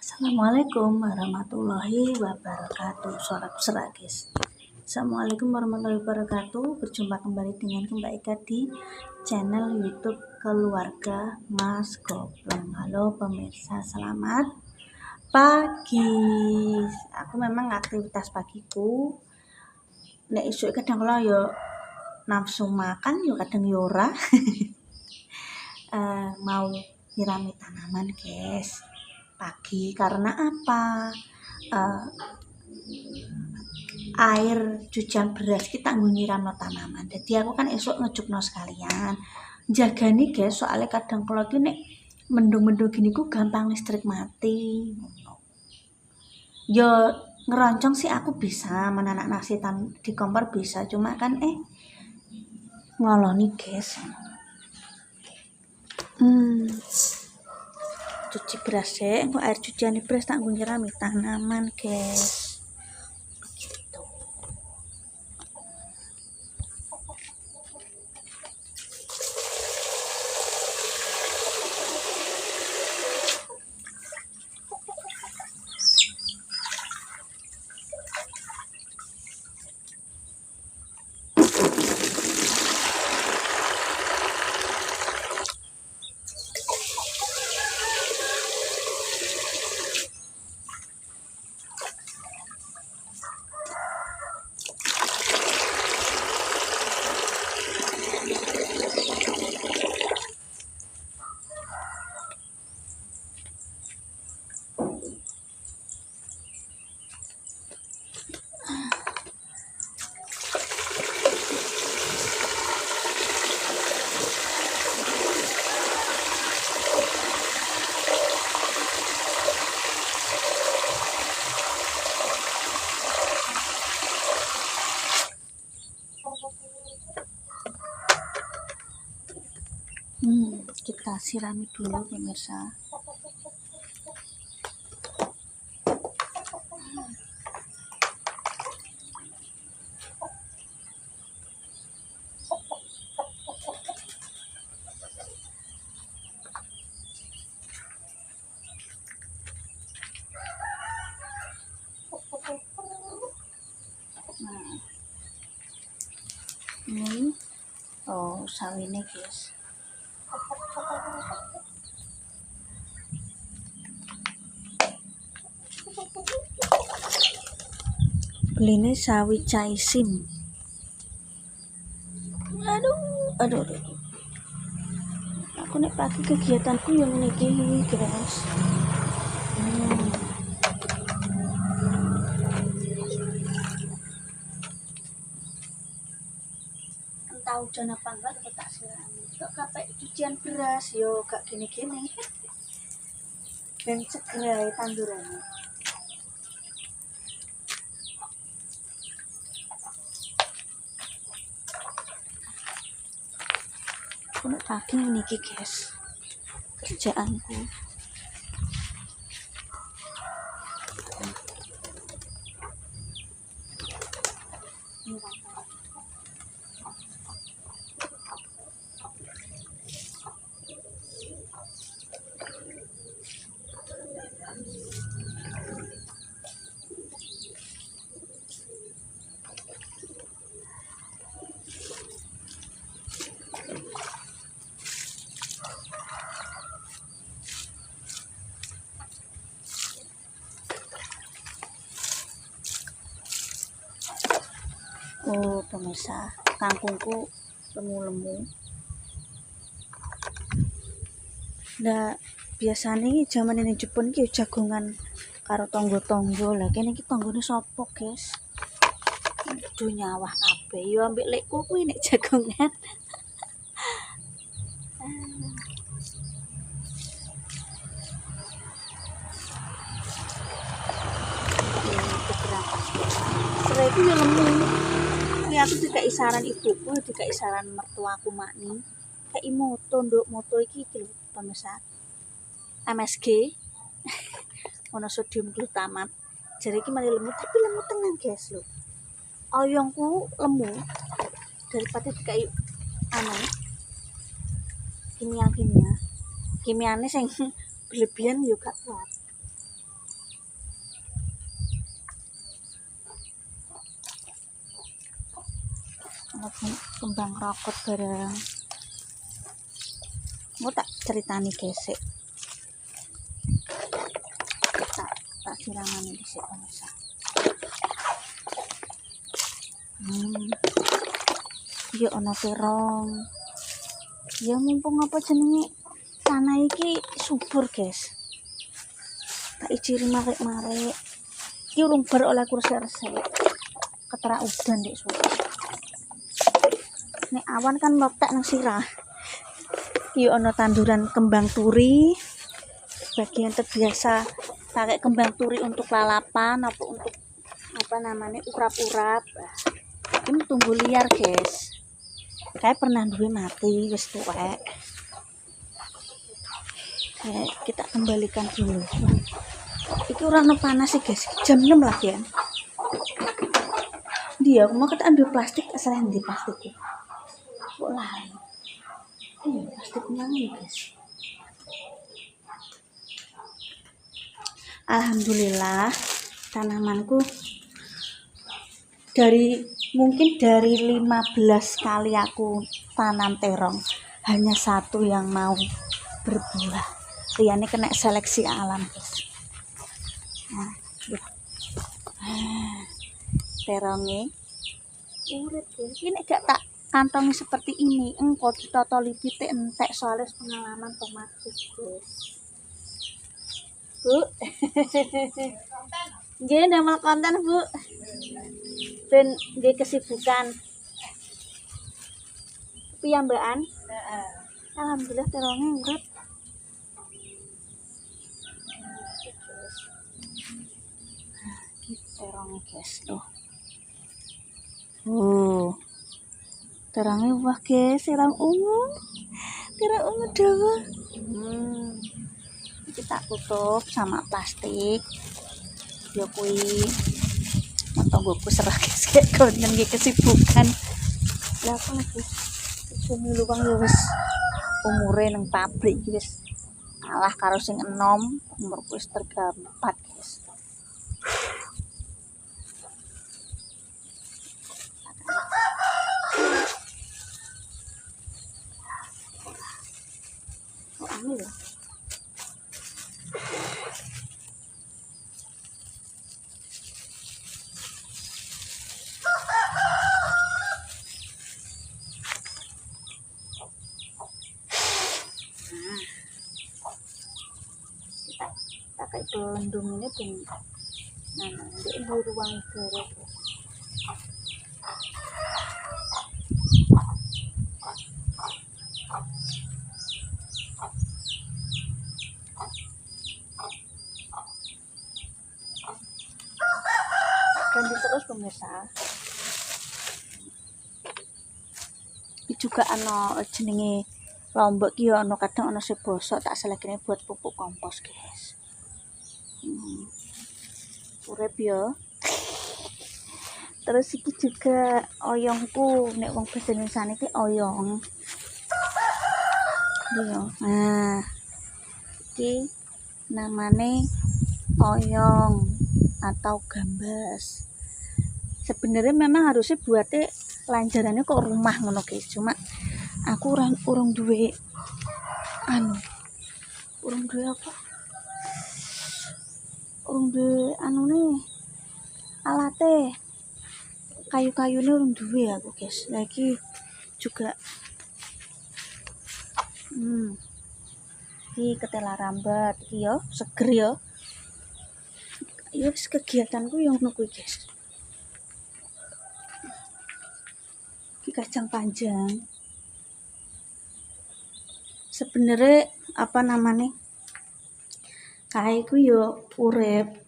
Assalamualaikum warahmatullahi wabarakatuh. Suaraku serak guys. Assalamualaikum warahmatullahi wabarakatuh. Berjumpa kembali dengan Mbak Eka di channel YouTube Keluarga Mas Goblong. Halo pemirsa, selamat pagi. Aku memang aktivitas pagiku nek isuk kadang kala yo nafsu makan yo kadang yo ora. Mau nyirami tanaman guys pagi karena apa? Air cucian beras kita nggo nyiramno tanaman. Jadi aku kan esok ngejupno sekalian. Jagani guys, soalnya kadang kalau ki nek mendung-mendung gini ku gampang listrik mati. Yo ngeroncong sih aku bisa, menanak nasi di kompor bisa, cuma kan ngoloni guys. Cuci beras engko air cucian beras tak nggo nyirami tanaman guys. Kita sirami dulu pemirsa. Ini sawine guys. Beline sawi caisim. Aduh. Aku nek pagi kegiatanku yang ngene iki guys. Entah hujan apa enggak tak sirami. Kok kapek cucian beras yo gak gini-gini. Dan segera tandurannya. Aku nek pagi niki guys. Kerjaanku. Pemirsa, kangkungku lemu-lemu. Nah, biasanya zaman ini Jepun ki jagongan karo tonggo-tonggo. Lah kene iki tonggone sapa, guys? Aduh nyawah kabeh. Yo ambek lekku kuwi nek jagongan. Serai ku yo lemu. Aku dikai saran ibuku, dikai saran mertuaku makni. Kayak moto nduk, moto iki lho pemirsa. MSG. Monosodium glutamat. Jare iki mari lemu, tapi lemu tenan guys lho. Oyongku lemu daripada dikai kimia. Kimiane sing berlebihan yo gak kuat. ana kembang rokot bareng. Mau tak ceritani gesek. Tak siramane dhisik pemirsa. Ya ana terong. Ya mumpung apa jenenge tanah iki subur, guys. Tak iciri marek-marek. Iki urung bar oleh kursi resik. Keterak udan dik suwe. Nek awan kan lotek nang sirah. Iki ana tanduran kembang turi. Bagian terbiasa pakai kembang turi untuk lalapan apa untuk apa namanya urap-urap. Ini tumbuh liar, guys. Kayak pernah duwe mati wis tuwek. Kita kembalikan dulu. Iki ora ono panas sih, guys. Jam 6 lagi ya. Dia aku mau kita ambil plastik selain di plastik. Kok lali? Plastik mana, guys? Alhamdulillah tanamanku mungkin dari 15 kali aku tanam terong hanya satu yang mau berbuah. Liyane kena seleksi alam, guys. Terongnya urip, guys. Ini gak tak kantongi seperti ini. Engko ditotoli pitik entek soalnya pengalaman pematik, guys. Bu. Nggih, damel konten, Bu. Ben nggih kesibukan. Piyambakan? Heeh. Alhamdulillah terongnya urip. Terongnya, guys, tuh. Terongnya wah, guys, terong ungu. Terong ungu dawa. Kita tutup sama plastik ya kuwi tonggoku serah kayak konten iki kesibukan lah apa lagi sing luwang ya wis umure nang pabrik iki wis kalah karo sing enom umurku wis 34, guys. Ini ya pakai pelendung ini pun di ruang udara, guys. Ganti terus pemirsa. Iki juga ana jenenge lombok ki ana kadang ana sing bosok tak selekine buat pupuk kompos, guys. Urip ya. Terus iki juga oyongku nek wong basa Indonesia iki oyong. Iya. Nah. Iki namane oyong atau gambas. Sebenarnya memang harusnya buatnya lanjarannya kok rumah ngono, guys. Cuma aku urung duwe urung duwe apa? Urung duwe nih alate. Kayu-kayune urung duwe aku, guys. Lagi juga iki ketela rambat iki yo seger yo. Ya wis kegiatanku yang ngono kuwi, guys. Iki kacang panjang. Sebenarnya apa namanya? Kae ku yo urip.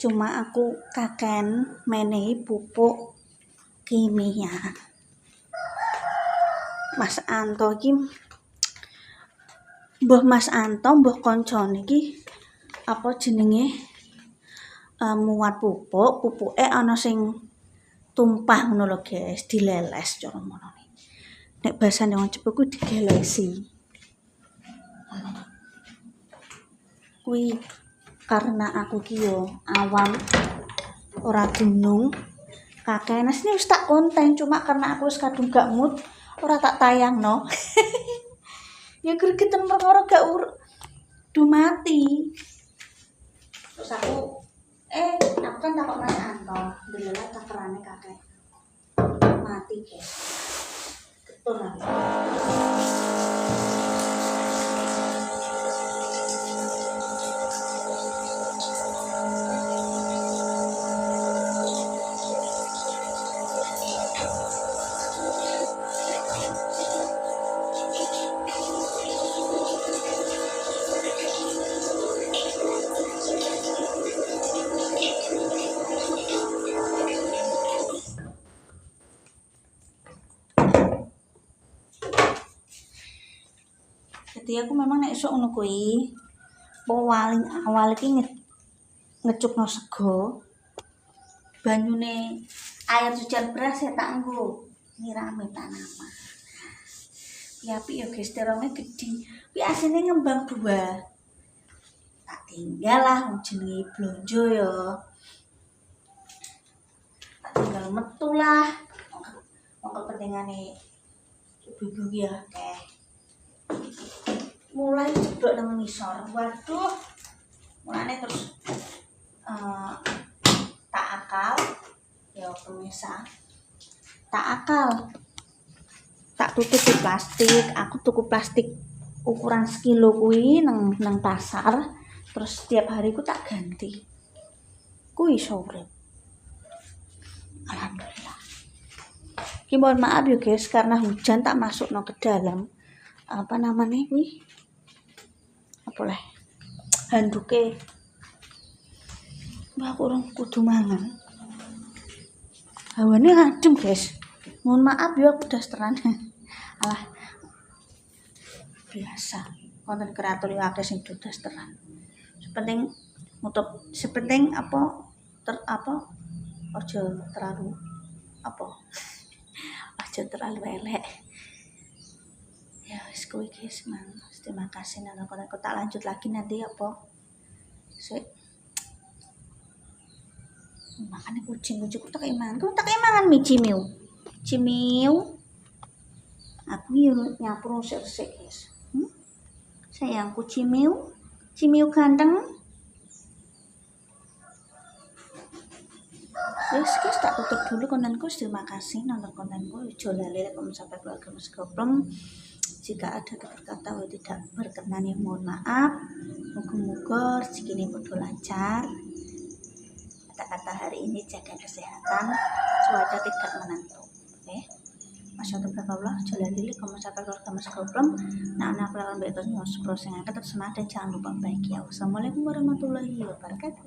Cuma aku kaken menehi pupuk kimia. Mas Anto iki mbah Mas Anto mbah kancane iki apa jenenge muat pupuke ana sing tumpah ngono lho, guys, dileles cara ngono. Nek basane wong Jepang ku digelesi. Kuwi karena aku ki yo awam ora gunung Kakek Nas ini wis tak konten, cuma karena aku wis kadung gak mood ora tak tayangno. Ya gregeten perkara gak mati. Terus aku kan takut Mas Anto, ndelok takerane kakek mati guys. Betul lah. Jadi aku memang nek esuk ngono kuwi paling awal iki ngecupno sego banyune air cucian beras ya tak nggo nyirami tanaman. Piye ya guys, terongnya gede. Kuwi asine ngembang buah. Tak tinggal lah jenenge blonjo ya. Tak tinggal metu lah. Wong kepentingane ibu-ibu ya mulai jedok nang ngisor. Waduh. Mulane terus tak akal ya pemirsa. Tak akal. Tak tutup di plastik. Aku tuku plastik ukuran sekilo kuwi nang pasar. Terus setiap hari ku tak ganti. Kuwi sore. Alhamdulillah. Ki mohon maaf ya guys karena hujan tak masukno ke dalam. Apa namanya kuwi? Apa leh? Handuke. Mbak kurang kudu mangan. Hawane adem guys. Mohon maaf ya aku dasteran. Alah. Biasa. Konten kreator yang akeh sing dasteran. Sepenting aja terlalu aja terlalu elek. Ya wis kuwi guys, terima kasih nonton. Aku tak lanjut lagi nanti makanya kucing-kucingku tak imangan. Kamu tak imangan mi cimiu. Aku yuk nyapu resik guys. Sayangku cimiu ganteng. Wes guys, tak tutup dulu kontenku. Terima kasih nonton kontenku. Jangan lupa like, subscribe, keluarga Mas Goblong. Jika ada kata-kata yang tidak berkenan ya mohon maaf. Moga-moga rezeki ini bodo lancar. Kata-kata hari ini jaga kesehatan, cuaca tidak menentu. Oke. Masyaallah, jangan lupa like, keluarga Mas Goblong. Nah, anak lawan baik terus sing terus semangat dan jangan lupa bahagia. Wassalamualaikum warahmatullahi wabarakatuh.